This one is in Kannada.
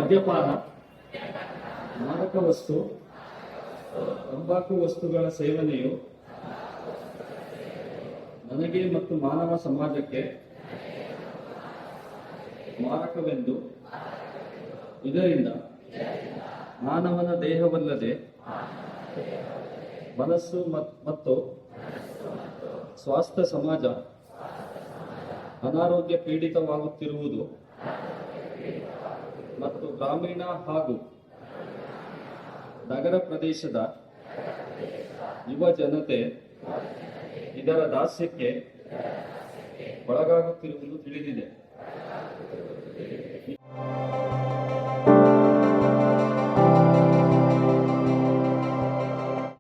ಮದ್ಯಪಾನ, ಮಾದಕ ವಸ್ತು, ತಂಬಾಕು ವಸ್ತುಗಳ ಸೇವನೆಯು ನನಗೆ ಮತ್ತು ಮಾನವ ಸಮಾಜಕ್ಕೆ ಮಾರಕವೆಂದು, ಇದರಿಂದ ಮಾನವನ ದೇಹವಲ್ಲದೆ ಮನಸ್ಸು ಮತ್ತು ಸ್ವಾಸ್ಥ್ಯ ಸಮಾಜ ಅನಾರೋಗ್ಯ ಪೀಡಿತವಾಗುತ್ತಿರುವುದು ಮತ್ತು ಗ್ರಾಮೀಣ ಹಾಗೂ ನಗರ ಪ್ರದೇಶದ ಯುವ ಜನತೆ ಇದರ ದಾಸ್ಯಕ್ಕೆ ಒಳಗಾಗುತ್ತಿರುವುದು ತಿಳಿದಿದೆ.